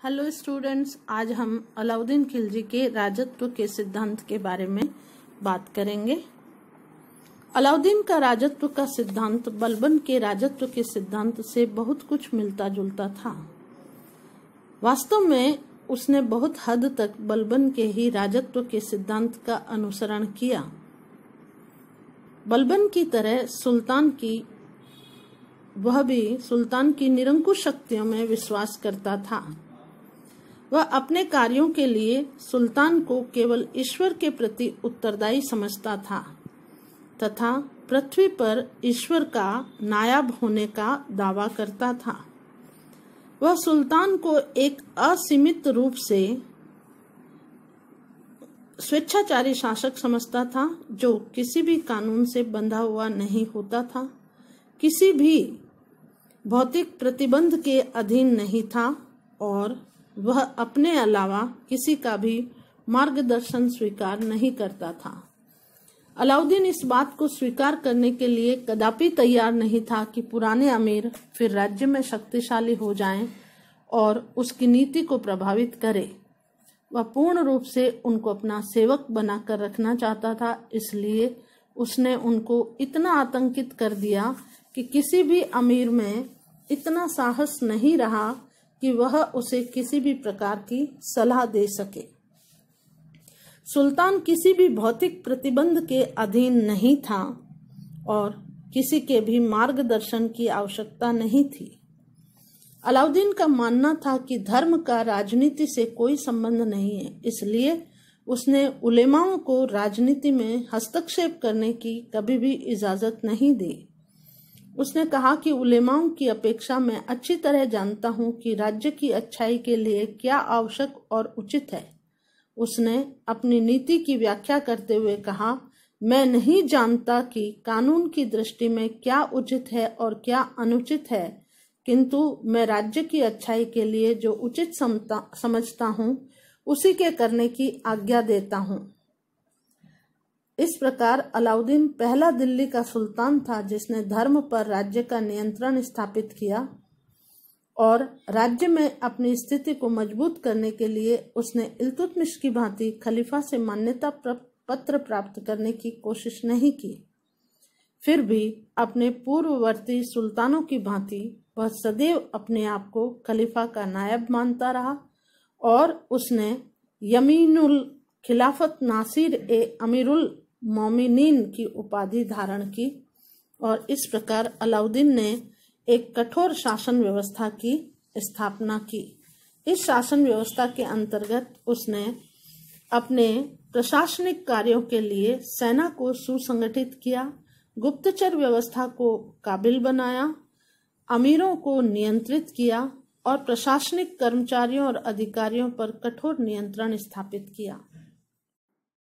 Hello students, आज हम अलाउद्दीन खिलजी के राजत्व के सिद्धांत के बारे में बात करेंगे। अलाउद्दीन का राजत्व का सिद्धांत बलबन के राजत्व के सिद्धांत से बहुत कुछ मिलता जुलता था। वास्तव में उसने बहुत हद तक बलबन के ही राजत्व के सिद्धांत का अनुसरण किया। बलबन की तरह वह भी सुल्तान की निरंकुश शक्तियों में विश्वास करता था। वह अपने कार्यों के लिए सुल्तान को केवल ईश्वर के प्रति उत्तरदायी समझता था तथा पृथ्वी पर ईश्वर का नायब होने का दावा करता था। वह सुल्तान को एक असीमित रूप से स्वेच्छाचारी शासक समझता था, जो किसी भी कानून से बंधा हुआ नहीं होता था, किसी भी भौतिक प्रतिबंध के अधीन नहीं था और वह अपने अलावा किसी का भी मार्गदर्शन स्वीकार नहीं करता था। अलाउद्दीन इस बात को स्वीकार करने के लिए कदापि तैयार नहीं था कि पुराने अमीर फिर राज्य में शक्तिशाली हो जाएं और उसकी नीति को प्रभावित करे। वह पूर्ण रूप से उनको अपना सेवक बनाकर रखना चाहता था, इसलिए उसने उनको इतना आतंकित कर दिया कि किसी भी अमीर में इतना साहस नहीं रहा कि वह उसे किसी भी प्रकार की सलाह दे सके। सुल्तान किसी भी भौतिक प्रतिबंध के अधीन नहीं था और किसी के भी मार्गदर्शन की आवश्यकता नहीं थी। अलाउद्दीन का मानना था कि धर्म का राजनीति से कोई संबंध नहीं है, इसलिए उसने उलेमाओं को राजनीति में हस्तक्षेप करने की कभी भी इजाजत नहीं दी। उसने कहा कि उलेमाओं की अपेक्षा मैं अच्छी तरह जानता हूं कि राज्य की अच्छाई के लिए क्या आवश्यक और उचित है। उसने अपनी नीति की व्याख्या करते हुए कहा, मैं नहीं जानता कि कानून की दृष्टि में क्या उचित है और क्या अनुचित है, किंतु मैं राज्य की अच्छाई के लिए जो उचित समझता हूं उसी के करने की आज्ञा देता हूं। इस प्रकार अलाउद्दीन पहला दिल्ली का सुल्तान था जिसने धर्म पर राज्य का नियंत्रण स्थापित किया और राज्य में अपनी स्थिति को मजबूत करने के लिए उसने इल्तुतमिश की भांति खलीफा से मान्यता पत्र प्राप्त करने की कोशिश नहीं की। फिर भी अपने पूर्ववर्ती सुल्तानों की भांति वह सदैव अपने आप को खलीफा का नायब मानता रहा और उसने यमीनुल खिलाफत नासिर ए अमीरुल मोमिनीन की उपाधि धारण की और इस प्रकार अलाउद्दीन ने एक कठोर शासन व्यवस्था की स्थापना की। इस शासन व्यवस्था के अंतर्गत उसने अपने प्रशासनिक कार्यों के लिए सेना को सुसंगठित किया, गुप्तचर व्यवस्था को काबिल बनाया, अमीरों को नियंत्रित किया और प्रशासनिक कर्मचारियों और अधिकारियों पर कठोर नियंत्रण स्थापित किया।